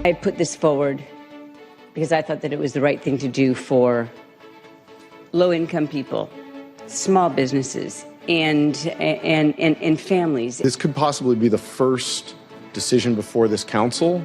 I put this forward because I thought that it was the right thing to do for low-income people, small businesses, and families. This could possibly be the first decision before this council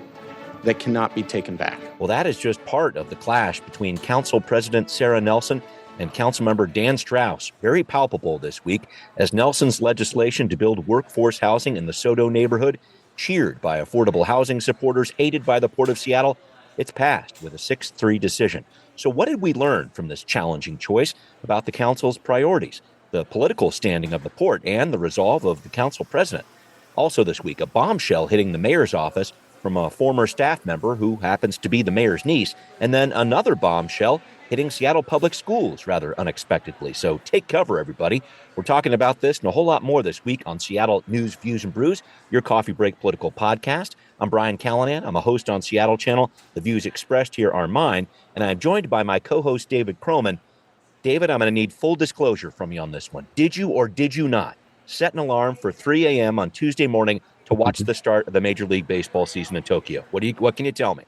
that cannot be taken back. Well, that is just part of the clash between Council President Sarah Nelson and Councilmember Dan Strauss, very palpable this week as Nelson's legislation to build workforce housing in the SODO neighborhood, cheered by affordable housing supporters, hated by the Port of Seattle, it's passed with a 6-3 decision. So what did we learn from this challenging choice about the council's priorities, the political standing of the port, and the resolve of the council president? Also this week, a bombshell hitting the mayor's office from a former staff member who happens to be the mayor's niece, and then another bombshell hitting Seattle Public Schools rather unexpectedly. So take cover, everybody. We're talking about this and a whole lot more this week on Seattle News, Views, and Brews, your coffee break political podcast. I'm Brian Callanan. I'm a host on Seattle Channel. The views expressed here are mine, and I'm joined by my co-host, David Croman. David, I'm going to need full disclosure from you on this one. Did you or did you not set an alarm for 3 a.m. on Tuesday morning to watch the start of the Major League Baseball season in Tokyo? What can you tell me?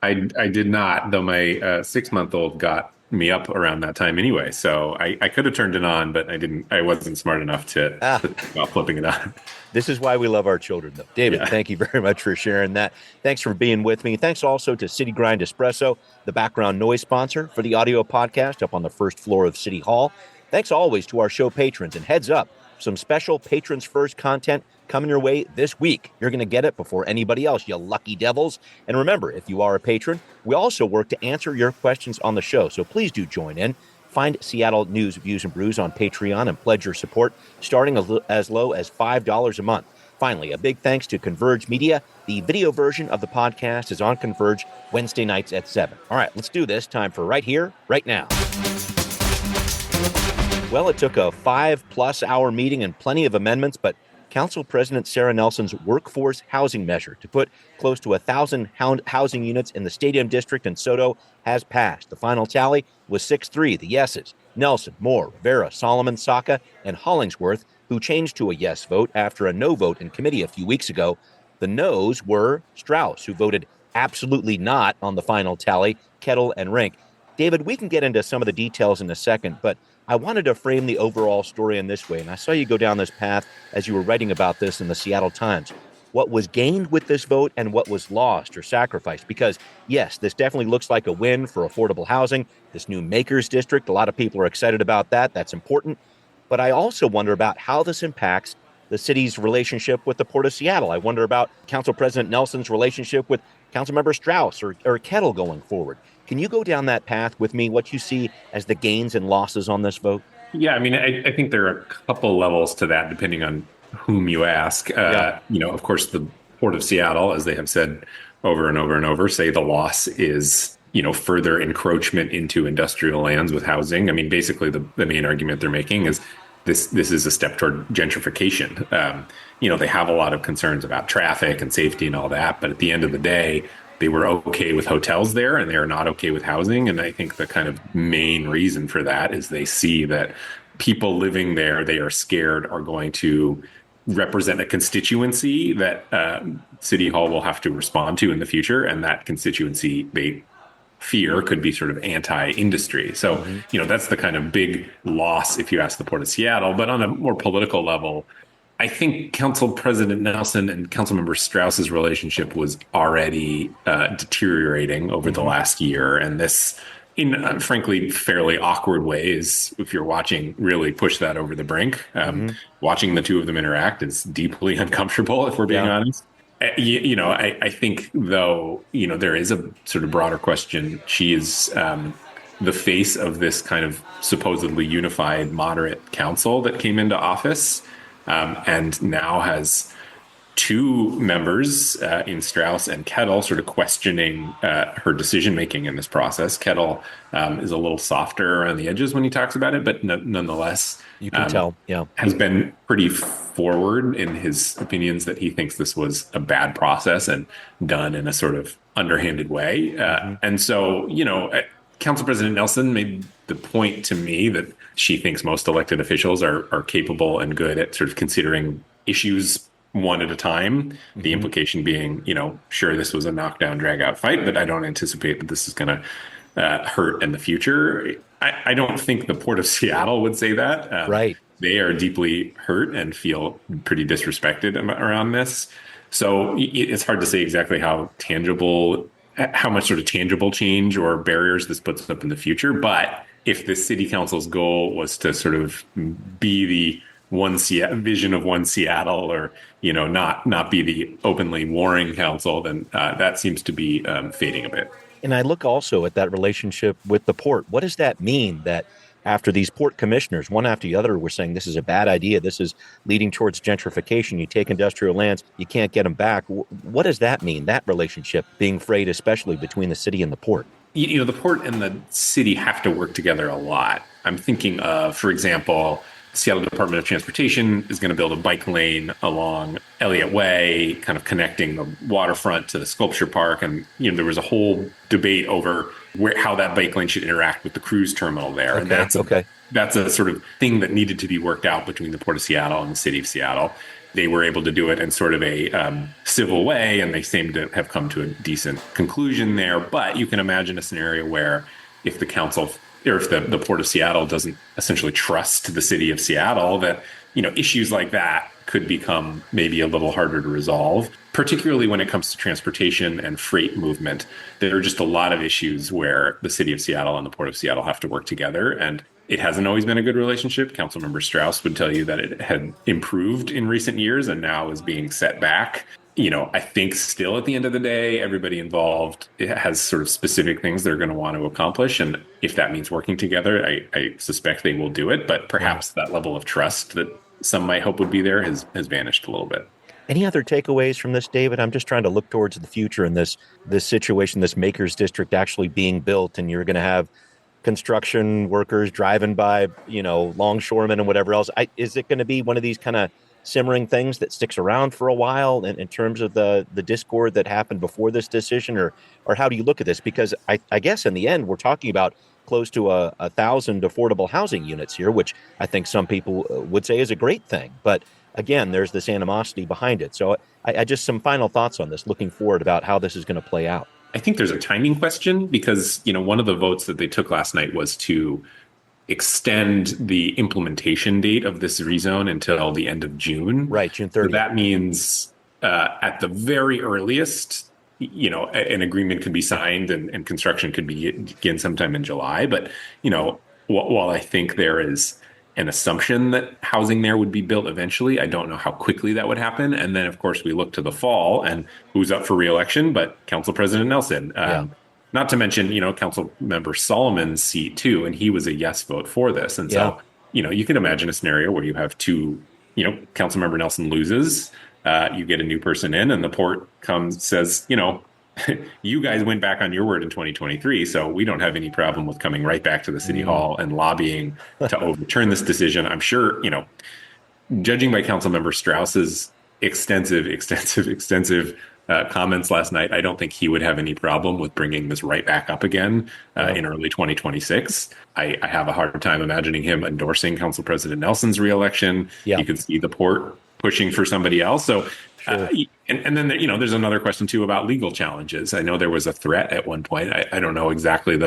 I did not, though my 6-month-old got me up around that time anyway. So I could have turned it on, but I wasn't smart enough to think about flipping it on. This is why we love our children, though. David, Thank you very much for sharing that. Thanks for being with me. Thanks also to City Grind Espresso, the background noise sponsor for the audio podcast up on the first floor of City Hall. Thanks always to our show patrons, and heads up, some special Patrons First content coming your way this week. You're going to get it before anybody else, you lucky devils. And remember, if you are a patron, we also work to answer your questions on the show. So please do join in. Find Seattle News, Views, and Brews on Patreon and pledge your support starting as low as $5 a month. Finally, a big thanks to Converge Media. The video version of the podcast is on Converge Wednesday nights at 7. All right, let's do this. Time for Right Here, Right Now. Well, it took a 5+ hour meeting and plenty of amendments, but Council President Sarah Nelson's workforce housing measure to put close to 1,000 housing units in the Stadium District and SODO has passed. The final tally was 6-3. The yeses, Nelson, Moore, Rivera, Solomon, Saka, and Hollingsworth, who changed to a yes vote after a no vote in committee a few weeks ago. The noes were Strauss, who voted absolutely not on the final tally, Kettle, and Rink. David, we can get into some of the details in a second, but I wanted to frame the overall story in this way, and I saw you go down this path as you were writing about this in the Seattle Times. What was gained with this vote and what was lost or sacrificed? Because, yes, this definitely looks like a win for affordable housing, this new Makers District. A lot of people are excited about that. That's important. But I also wonder about how this impacts the city's relationship with the Port of Seattle. I wonder about Council President Nelson's relationship with Councilmember Strauss or Kettle going forward. Can you go down that path with me, what you see as the gains and losses on this vote? Yeah, I mean, I think there are a couple levels to that, depending on whom you ask. Of course, the Port of Seattle, as they have said over and over and over, say the loss is, further encroachment into industrial lands with housing. I mean, basically, the main argument they're making is this is a step toward gentrification. They have a lot of concerns about traffic and safety and all that, but at the end of the day, they were okay with hotels there and they are not okay with housing. And I think the kind of main reason for that is they see that people living there, they are scared, are going to represent a constituency that City Hall will have to respond to in the future. And that constituency, they fear, could be sort of anti-industry. So, that's the kind of big loss if you ask the Port of Seattle. But on a more political level, I think Council President Nelson and Councilmember Strauss's relationship was already deteriorating over the last year. And this, in frankly, fairly awkward ways, if you're watching, really push that over the brink. Watching the two of them interact is deeply uncomfortable, if we're being honest. I think, though, there is a sort of broader question. She is the face of this kind of supposedly unified moderate council that came into office. And now has two members in Strauss and Kettle sort of questioning her decision-making in this process. Kettle is a little softer around the edges when he talks about it, but nonetheless, you can tell, has been pretty forward in his opinions that he thinks this was a bad process and done in a sort of underhanded way. And so, Council President Nelson made the point to me that she thinks most elected officials are capable and good at sort of considering issues one at a time. The implication being, sure, this was a knockdown, drag out fight, but I don't anticipate that this is going to hurt in the future. I don't think the Port of Seattle would say that. Right. They are deeply hurt and feel pretty disrespected around this. So it's hard to say exactly how much sort of tangible change or barriers this puts up in the future. But if the city council's goal was to sort of be the vision of one Seattle, or not be the openly warring council, then that seems to be fading a bit. And I look also at that relationship with the port. What does that mean that after these port commissioners, one after the other, were saying this is a bad idea, this is leading towards gentrification, you take industrial lands, you can't get them back? What does that mean, that relationship being frayed, especially between the city and the port? The port and the city have to work together a lot. I'm thinking of, for example, Seattle Department of Transportation is going to build a bike lane along Elliott Way, kind of connecting the waterfront to the sculpture park. And, there was a whole debate over how that bike lane should interact with the cruise terminal there. Okay, and that's a sort of thing that needed to be worked out between the Port of Seattle and the City of Seattle. They were able to do it in sort of a civil way, and they seem to have come to a decent conclusion there. But you can imagine a scenario where if the council, or if the Port of Seattle doesn't essentially trust the City of Seattle, that issues like that could become maybe a little harder to resolve, particularly when it comes to transportation and freight movement. There are just a lot of issues where the City of Seattle and the Port of Seattle have to work together, and it hasn't always been a good relationship. Councilmember Strauss would tell you that it had improved in recent years and now is being set back. I think still at the end of the day, everybody involved has sort of specific things they're going to want to accomplish. And if that means working together, I suspect they will do it. But perhaps that level of trust that some might hope would be there has vanished a little bit. Any other takeaways from this, David? I'm just trying to look towards the future in this situation, this Makers District actually being built, and you're going to have construction workers driving by, longshoremen and whatever else. Is it going to be one of these kind of simmering things that sticks around for a while in terms of the discord that happened before this decision, or how do you look at this? Because I guess in the end, we're talking about close to 1,000 affordable housing units here, which I think some people would say is a great thing. But again, there's this animosity behind it. So I just some final thoughts on this, looking forward about how this is going to play out. I think there's a timing question because, one of the votes that they took last night was to extend the implementation date of this rezone until the end of June. Right, June 30th. So that means at the very earliest, an agreement could be signed and construction could begin sometime in July. But, while I think there is an assumption that housing there would be built eventually, I don't know how quickly that would happen. And then, of course, we look to the fall and who's up for re-election, but Council President Nelson. Not to mention, Council Member Solomon's seat too, and he was a yes vote for this. And so, you can imagine a scenario where you have two, Council Member Nelson loses, you get a new person in, and the port says, you guys went back on your word in 2023, so we don't have any problem with coming right back to the city hall and lobbying to overturn this decision. I'm sure, judging by Council Member Strauss's extensive comments last night, I don't think he would have any problem with bringing this right back up again in early 2026. I have a hard time imagining him endorsing Council President Nelson's reelection. You could see the port pushing for somebody else. So, and then there's another question too about legal challenges. I know there was a threat at one point. I don't know exactly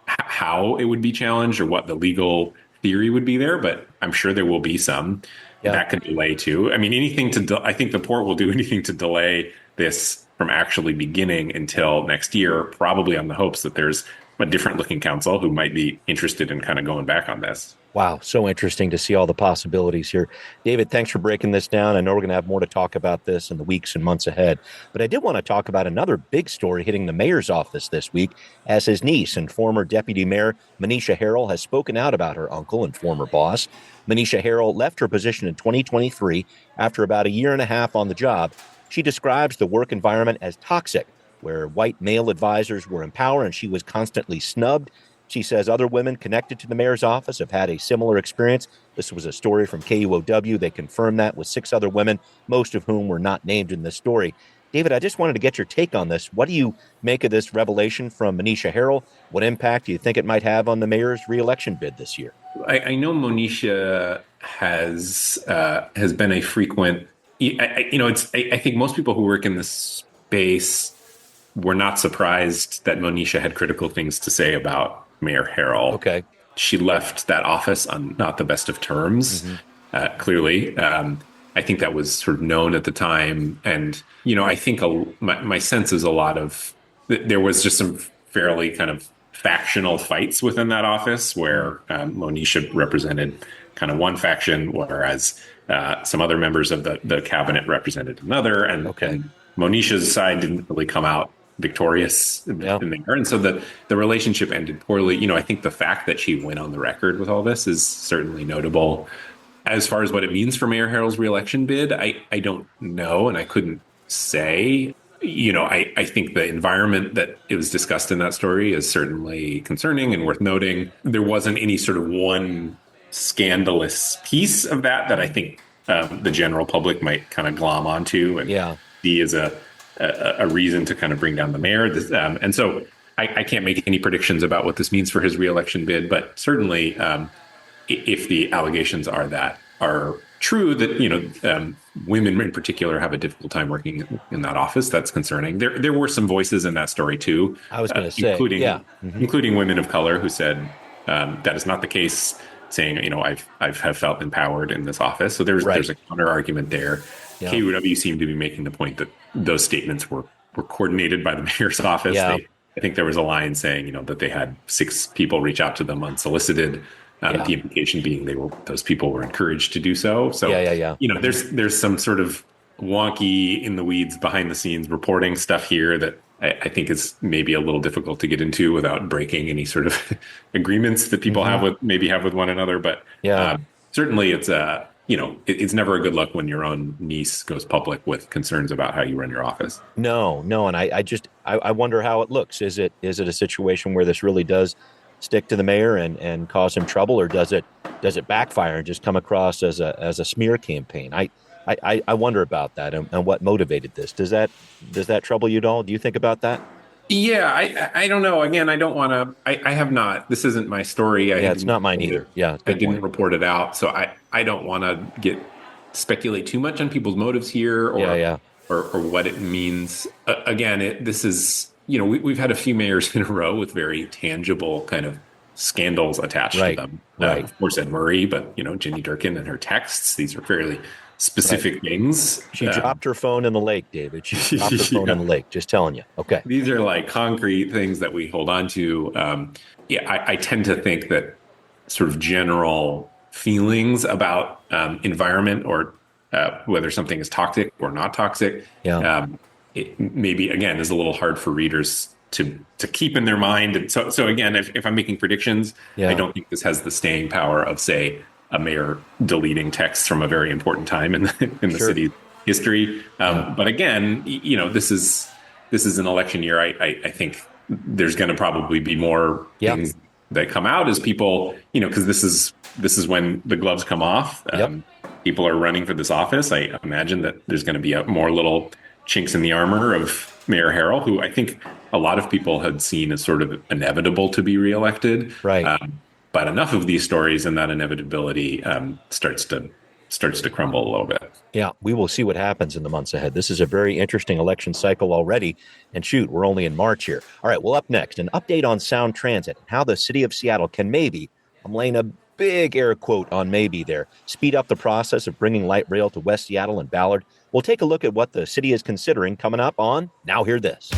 how it would be challenged or what the legal theory would be there, but I'm sure there will be some. That could delay too. I mean, I think the port will do anything to delay this from actually beginning until next year, probably on the hopes that there's a different looking council who might be interested in kind of going back on this. Wow. So interesting to see all the possibilities here. David, thanks for breaking this down. I know we're going to have more to talk about this in the weeks and months ahead, but I did want to talk about another big story hitting the mayor's office this week, as his niece and former deputy mayor, Manisha Harrell, has spoken out about her uncle and former boss. Manisha Harrell left her position in 2023 after about a year and a half on the job. She describes the work environment as toxic, where white male advisors were in power and she was constantly snubbed. She says other women connected to the mayor's office have had a similar experience. This was a story from KUOW. They confirmed that with 6 other women, most of whom were not named in this story. David, I just wanted to get your take on this. What do you make of this revelation from Manisha Harrell? What impact do you think it might have on the mayor's reelection bid this year? I know Monisha has been a frequent I think most people who work in this space were not surprised that Monisha had critical things to say about Mayor Harrell. Okay. She left that office on not the best of terms, clearly. I think that was sort of known at the time. And, I think my sense is there was just some fairly kind of factional fights within that office where Monisha represented kind of one faction, whereas some other members of the cabinet represented another. And Monisha's side didn't really come out victorious in there. And so the relationship ended poorly. I think the fact that she went on the record with all this is certainly notable. As far as what it means for Mayor Harrell's reelection bid, I don't know, and I couldn't say. I think the environment that it was discussed in that story is certainly concerning and worth noting. There wasn't any sort of one scandalous piece of that I think the general public might kind of glom onto and see as a reason to kind of bring down the mayor. And so I can't make any predictions about what this means for his reelection bid, but certainly if the allegations are true that women in particular have a difficult time working in that office, that's concerning. There were some voices in that story too. I was going to say, including women of color who said that is not the case, saying I've have felt empowered in this office. So there's a counter argument there. Yeah. KUW seemed to be making the point that those statements were coordinated by the mayor's office. Yeah. I think there was a line saying that they had 6 people reach out to them unsolicited. The implication being those people were encouraged to do so. So, there's some sort of wonky in the weeds behind the scenes reporting stuff here that I think is maybe a little difficult to get into without breaking any sort of agreements that people have with one another. But certainly it's it's never a good look when your own niece goes public with concerns about how you run your office. No. And I wonder how it looks. Is it a situation where this really does stick to the mayor and cause him trouble, or does it backfire and just come across as a smear campaign? I wonder about that and what motivated this. Does that trouble you at all? Do you think about that? Yeah, I don't know. Again, I don't want to. I have not. This isn't my story. It's not mine either. Yeah, I didn't report it out, so I don't want to speculate too much on people's motives here or what it means. Again, this is. We've had a few mayors in a row with very tangible kind of scandals attached to them. Of course, Ed Murray, but, Jenny Durkin and her texts, these are fairly specific things. She dropped her phone in the lake, David. She dropped her phone in the lake, just telling you. Okay. These are like concrete things that we hold on to. I tend to think that sort of general feelings about environment or whether something is toxic or not toxic, it maybe, again, is a little hard for readers to keep in their mind. And so again, if I'm making predictions, I don't think this has the staying power of, say, a mayor deleting texts from a very important time in the city's history. But again, this is an election year. I think there's going to probably be more things that come out as people, because this is when the gloves come off. People are running for this office. I imagine that there's going to be more little chinks in the armor of Mayor Harrell, who I think a lot of people had seen as sort of inevitable to be reelected. Right. But enough of these stories and that inevitability starts to crumble a little bit. Yeah, we will see what happens in the months ahead. This is a very interesting election cycle already. And shoot, we're only in March here. All right, well, up next, an update on Sound Transit and how the city of Seattle can maybe, I'm laying a big air quote on maybe there, speed up the process of bringing light rail to West Seattle and Ballard. We'll take a look at what the city is considering coming up on Now Hear This.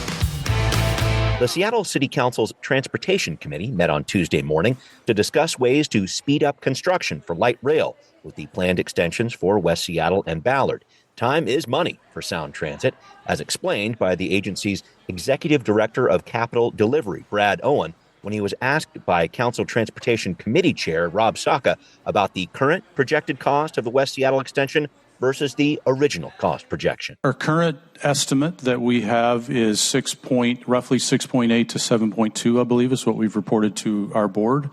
The Seattle City Council's Transportation Committee met on Tuesday morning to discuss ways to speed up construction for light rail with the planned extensions for West Seattle and Ballard. Time is money for Sound Transit, as explained by the agency's Executive Director of Capital Delivery, Brad Owen, when he was asked by Council Transportation Committee Chair Rob Saka about the current projected cost of the West Seattle extension versus the original cost projection. Our current estimate that we have is roughly 6.8 to 7.2, I believe, is what we've reported to our board.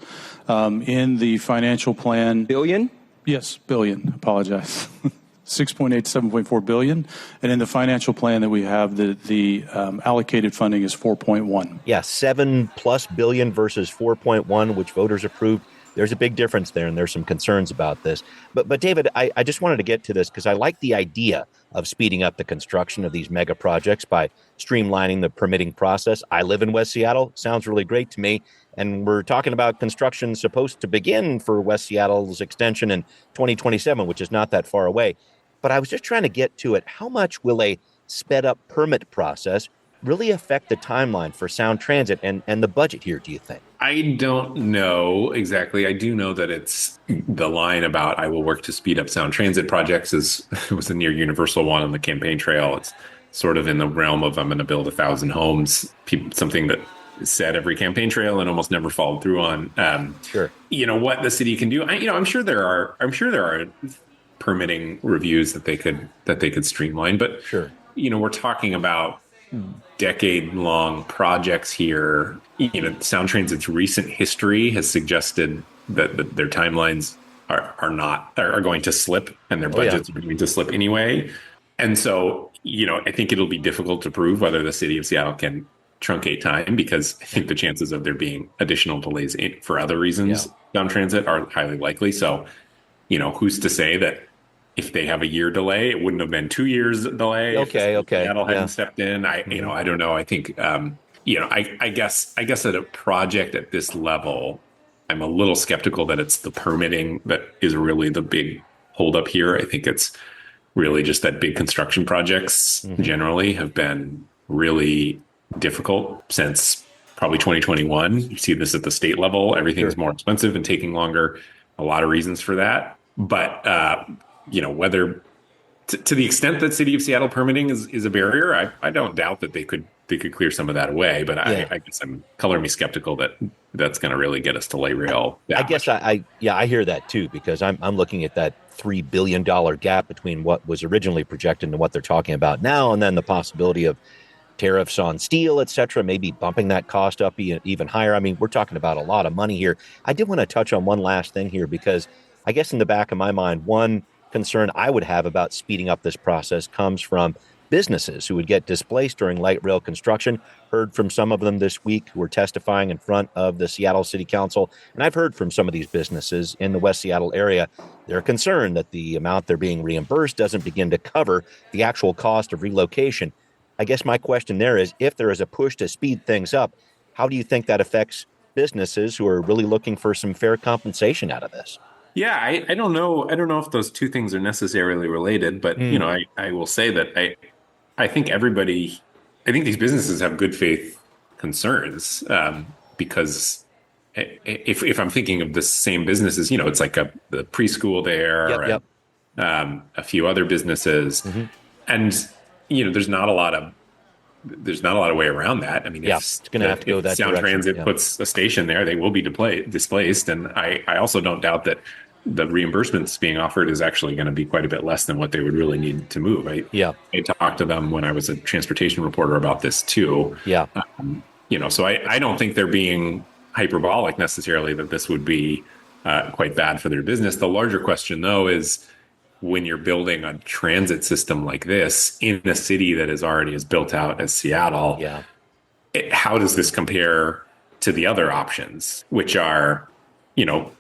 In the financial plan... Billion? Yes, billion. Apologize. 6.8 to 7.4 billion. And in the financial plan that we have, the allocated funding is 4.1. Yeah, 7+ billion versus 4.1, which voters approved there's a big difference there, and there's some concerns about this. But David, I just wanted to get to this because I like the idea of speeding up the construction of these mega projects by streamlining the permitting process. I live in West Seattle. Sounds really great to me. And we're talking about construction supposed to begin for West Seattle's extension in 2027, which is not that far away. But I was just trying to get to it. How much will a sped up permit process really affect the timeline for Sound Transit and the budget here, do you think? I don't know exactly. I do know that it's the line about I will work to speed up Sound Transit projects was a near universal one on the campaign trail. It's sort of in the realm of I'm going to build 1,000 homes, something that is said every campaign trail and almost never followed through on. Sure. What the city can do. I'm sure there are permitting reviews that they could streamline, but sure. We're talking about decade-long projects here. Sound Transit's recent history has suggested that their timelines are going to slip, and their budgets are going to slip anyway. And so, I think it'll be difficult to prove whether the city of Seattle can truncate time, because I think the chances of there being additional delays for other reasons down transit are highly likely. So, who's to say that if they have a year delay, it wouldn't have been 2 years delay. Okay. Seattle hadn't stepped in. I don't know. I think, I guess at a project at this level, I'm a little skeptical that it's the permitting that is really the big holdup here. I think it's really just that big construction projects generally have been really difficult since probably 2021. You see this at the state level. Everything's more expensive and taking longer. A lot of reasons for that. But, whether to the extent that City of Seattle permitting is a barrier, I don't doubt that they could clear some of that away. But I guess I'm color me skeptical that that's going to really get us to lay rail. I guess I hear that too, because I'm looking at that $3 billion gap between what was originally projected and what they're talking about now, and then the possibility of tariffs on steel, et cetera, maybe bumping that cost up even higher. I mean, we're talking about a lot of money here. I did want to touch on one last thing here, because I guess in the back of my mind, one concern I would have about speeding up this process comes from businesses who would get displaced during light rail construction. Heard from some of them this week who were testifying in front of the Seattle City Council. And I've heard from some of these businesses in the West Seattle area. They're concerned that the amount they're being reimbursed doesn't begin to cover the actual cost of relocation. I guess my question there is, if there is a push to speed things up, how do you think that affects businesses who are really looking for some fair compensation out of this? Yeah, I don't know. I don't know if those two things are necessarily related, but I will say that I think these businesses have good faith concerns, because if I'm thinking of the same businesses, it's like the preschool there, and a few other businesses, and there's not a lot of way around that. I mean, it's going to have to go that Sound direction. Transit puts a station there, they will be displaced, and I also don't doubt that the reimbursements being offered is actually going to be quite a bit less than what they would really need to move. I talked to them when I was a transportation reporter about this too. So I don't think they're being hyperbolic necessarily that this would be quite bad for their business. The larger question, though, is when you're building a transit system like this in a city that is already as built out as Seattle, how does this compare to the other options, which are,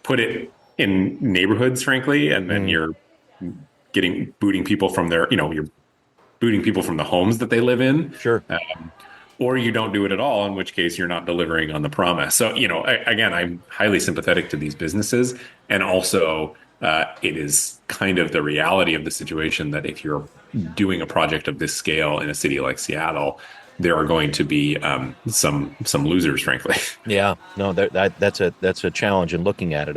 put it in neighborhoods, frankly, and then you're booting people from you're booting people from the homes that they live in. Sure. Or you don't do it at all, in which case you're not delivering on the promise. So, again, I'm highly sympathetic to these businesses. And also, it is kind of the reality of the situation that if you're doing a project of this scale in a city like Seattle, there are going to be some losers, frankly. Yeah, no, that's a challenge in looking at it.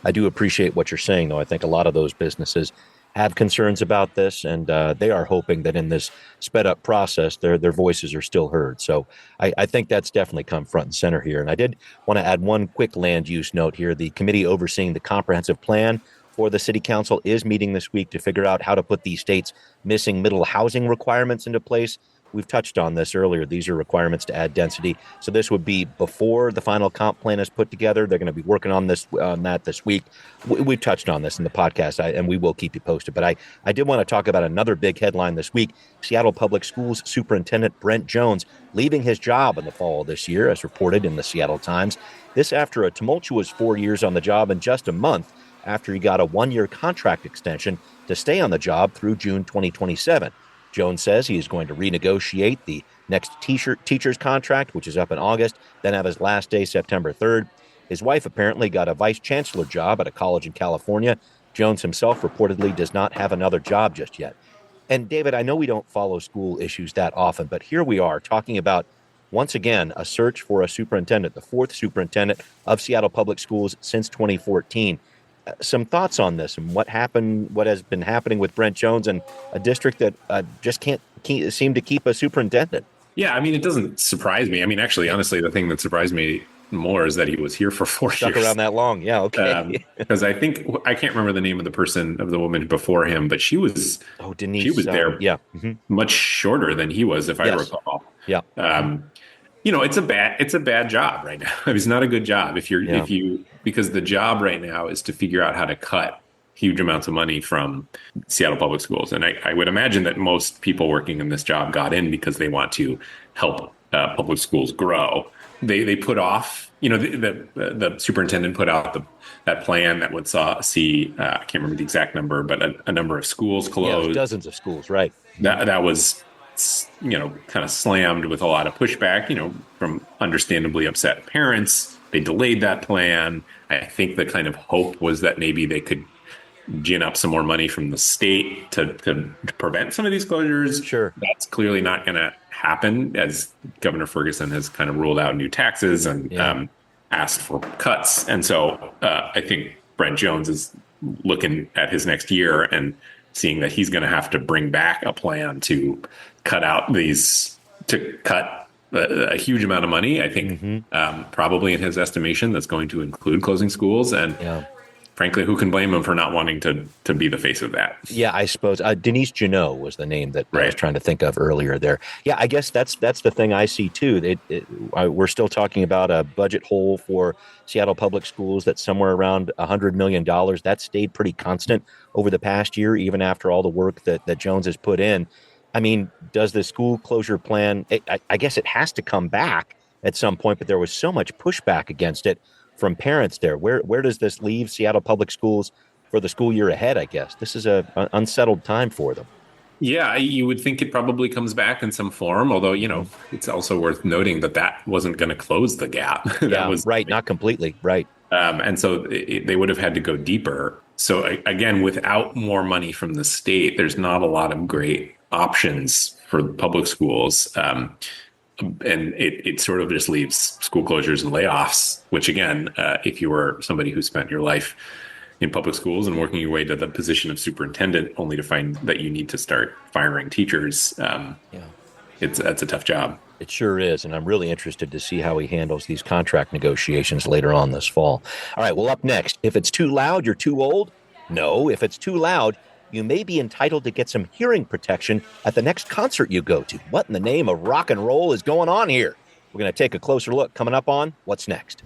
I do appreciate what you're saying, though. I think a lot of those businesses have concerns about this, and they are hoping that in this sped up process, their voices are still heard. So I think that's definitely come front and center here. And I did want to add one quick land use note here. The committee overseeing the comprehensive plan for the city council is meeting this week to figure out how to put the state's missing middle housing requirements into place. we've touched on this earlier. These are requirements to add density. So this would be before the final comp plan is put together. They're going to be working on that this week. We've touched on this in the podcast, and we will keep you posted. But I did want to talk about another big headline this week. Seattle Public Schools Superintendent Brent Jones leaving his job in the fall of this year, as reported in the Seattle Times. This after a tumultuous 4 years on the job and just a month after he got a one-year contract extension to stay on the job through June 2027. Jones says he is going to renegotiate the next teacher's contract, which is up in August, then have his last day September 3rd. His wife apparently got a vice chancellor job at a college in California. Jones himself reportedly does not have another job just yet. And David, I know we don't follow school issues that often, but here we are talking about, once again, a search for a superintendent, the fourth superintendent of Seattle Public Schools since 2014. Some thoughts on this and what has been happening with Brent Jones and a district that just can't seem to keep a superintendent. Yeah, I mean, it doesn't surprise me. I mean, actually, honestly, the thing that surprised me more is that he was here for 4 Stuck years. Around that long. Yeah, okay. Because I can't remember the name of the woman before him, but she was Denise. She was there much shorter than he was, if I recall. Yeah. It's a bad job right now. It's not a good job because the job right now is to figure out how to cut huge amounts of money from Seattle Public Schools. And I would imagine that most people working in this job got in because they want to help public schools grow. They put off, the superintendent put out that plan that would see I can't remember the exact number, but a number of schools closed. Yeah, dozens of schools, right? That was kind of slammed with a lot of pushback, from understandably upset parents. They delayed that plan. I think the kind of hope was that maybe they could gin up some more money from the state to prevent some of these closures. Sure. That's clearly not going to happen, as Governor Ferguson has kind of ruled out new taxes and asked for cuts. And so I think Brent Jones is looking at his next year and seeing that he's going to have to bring back a plan to cut a huge amount of money. I think probably in his estimation, that's going to include closing schools. And frankly, who can blame him for not wanting to be the face of that? Yeah, I suppose Denise Janot was the name that I was trying to think of earlier there. Yeah, I guess that's the thing I see too. We're still talking about a budget hole for Seattle Public Schools that's somewhere around $100 million. That stayed pretty constant over the past year, even after all the work that Jones has put in. I mean, does the school closure plan, I guess it has to come back at some point, but there was so much pushback against it from parents there. Where does this leave Seattle Public Schools for the school year ahead, I guess? This is an unsettled time for them. Yeah, you would think it probably comes back in some form, although, it's also worth noting that wasn't going to close the gap. That was right, not completely, right. And so they would have had to go deeper. So again, without more money from the state, there's not a lot of great options for public schools. And it sort of just leaves school closures and layoffs, which again, if you were somebody who spent your life in public schools and working your way to the position of superintendent, only to find that you need to start firing teachers, that's a tough job. It sure is, and I'm really interested to see how he handles these contract negotiations later on this fall. All right, well, up next, if it's too loud, you're too old? No, if it's too loud, you may be entitled to get some hearing protection at the next concert you go to. What in the name of rock and roll is going on here? We're going to take a closer look coming up on What's Next.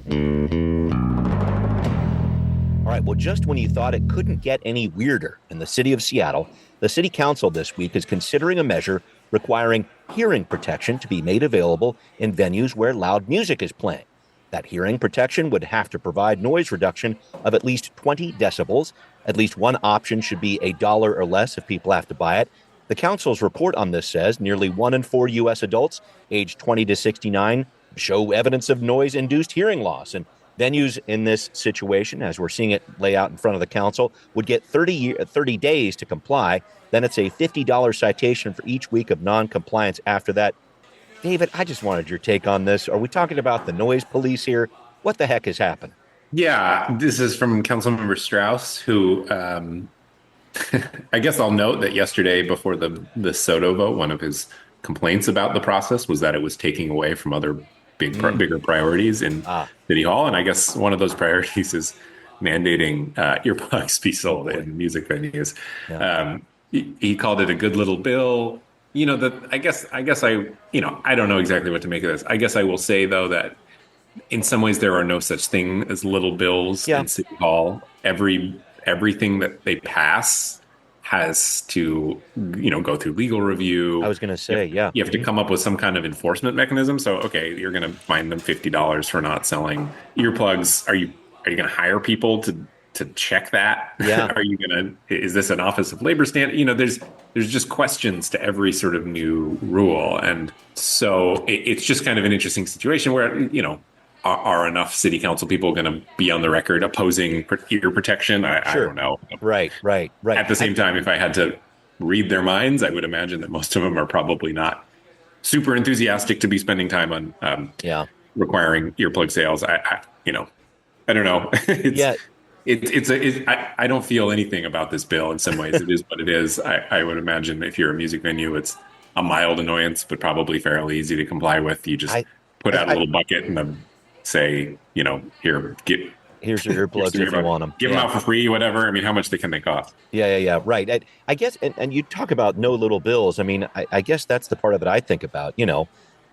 All right, well, just when you thought it couldn't get any weirder in the city of Seattle, the city council this week is considering a measure requiring hearing protection to be made available in venues where loud music is playing. That hearing protection would have to provide noise reduction of at least 20 decibels. At least one option should be $1 or less if people have to buy it. The council's report on this says nearly 1 in 4 U.S. adults aged 20 to 69 show evidence of noise-induced hearing loss. And venues in this situation, as we're seeing it lay out in front of the council, would get 30 days to comply. Then it's a $50 citation for each week of non-compliance after that. David, I just wanted your take on this. Are we talking about the noise police here? What the heck is happening? Yeah, this is from Councilmember Strauss, who I guess I'll note that yesterday before the SODO vote, one of his complaints about the process was that it was taking away from other bigger priorities in City Hall. And I guess one of those priorities is mandating earplugs be sold in music venues. Yeah. He called it a good little bill. I guess I don't know exactly what to make of this. I guess I will say though that in some ways there are no such thing as little bills Yeah. in City Hall. Everything that they pass has to, go through legal review. I was going to say, yeah. You have to come up with some kind of enforcement mechanism. So, okay, you're going to fine them $50 for not selling earplugs. Are you going to hire people to check that? Yeah. Is this an Office of Labor standard? There's just questions to every sort of new rule. And so it's just kind of an interesting situation where, are enough city council people going to be on the record opposing ear protection? I don't know. Right. At the same time, if I had to read their minds, I would imagine that most of them are probably not super enthusiastic to be spending time on requiring earplug sales. I don't know. I don't feel anything about this bill in some ways. It is what it is. I would imagine if you're a music venue, it's a mild annoyance, but probably fairly easy to comply with. You just put out a little bucket and then say, here's your earplugs if you want them. Give them out for free, whatever. I mean, how much can they cost? Yeah. Right. I guess, and you talk about no little bills. I mean, I guess that's the part of it I think about.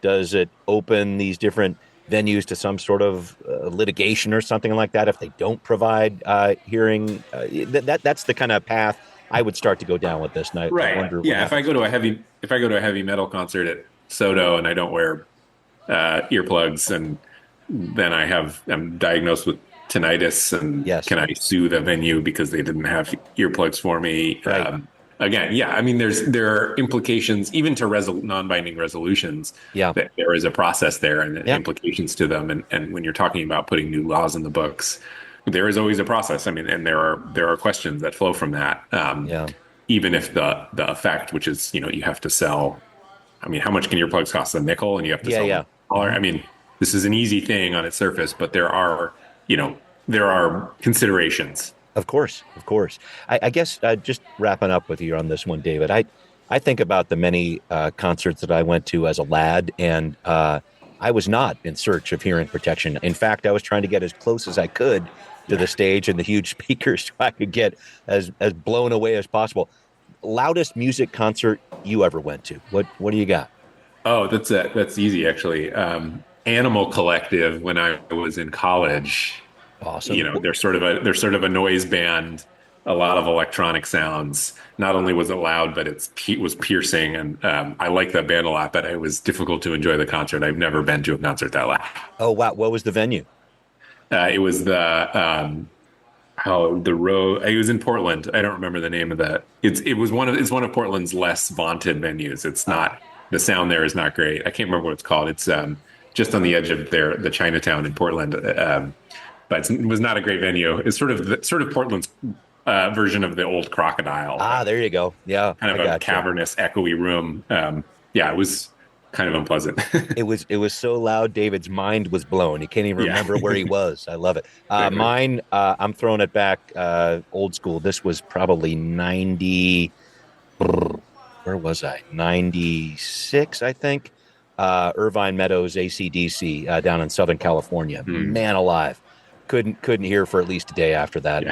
Does it open these different venues to some sort of litigation or something like that if they don't provide hearing? That's the kind of path I would start to go down with this night. Right. If I go to a heavy metal concert at SODO and I don't wear earplugs, and then I'm diagnosed with tinnitus, and can I sue the venue because they didn't have earplugs for me? Right. Again, I mean, there are implications even to non-binding resolutions. Yeah, that there is a process there and implications to them. And when you're talking about putting new laws in the books, there is always a process. I mean, and there are questions that flow from that. Even if the effect, which is you have to sell. I mean, how much can earplugs cost? A nickel, and you have to sell $1. I mean, this is an easy thing on its surface, but there are considerations. Of course. I guess just wrapping up with you on this one, David, I think about the many concerts that I went to as a lad, and I was not in search of hearing protection. In fact, I was trying to get as close as I could to the stage and the huge speakers so I could get as blown away as possible. Loudest music concert you ever went to? What do you got? Oh, that's easy actually. Animal Collective when I was in college. Awesome. They're sort of a noise band, a lot of electronic sounds. Not only was it loud, but it was piercing, and I like that band a lot. But it was difficult to enjoy the concert. I've never been to a concert that loud. Oh wow! What was the venue? It was the road. It was in Portland. I don't remember the name of that. It's one of Portland's less vaunted venues. It's not, the sound there is not great. I can't remember what it's called. It's just on the edge of the Chinatown in Portland. But it was not a great venue. It's sort of Portland's version of the old Crocodile. There you go. Yeah, kind of a cavernous, echoey room. It was kind of unpleasant. It was so loud, David's mind was blown. He can't even remember where he was. I love it. Mine, I'm throwing it back old school. This was probably 90. Where was I? 96, I think. Irvine Meadows, AC/DC, down in Southern California. Man alive. Couldn't hear for at least a day after that,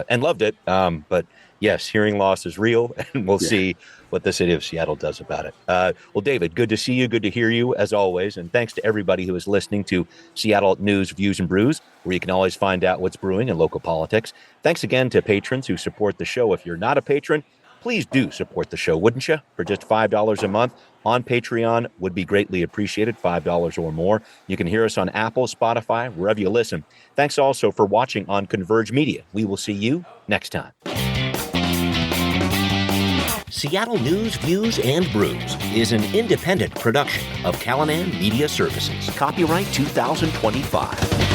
and loved it. But yes, hearing loss is real, and we'll see what the city of Seattle does about it. Well, David, good to see you. Good to hear you as always. And thanks to everybody who is listening to Seattle News, Views, and Brews, where you can always find out what's brewing in local politics. Thanks again to patrons who support the show. If you're not a patron, please do support the show, wouldn't you? For just $5 a month on Patreon would be greatly appreciated, $5 or more. You can hear us on Apple, Spotify, wherever you listen. Thanks also for watching on Converge Media. We will see you next time. Seattle News, Views, and Brews is an independent production of Callanan Media Services. Copyright 2025.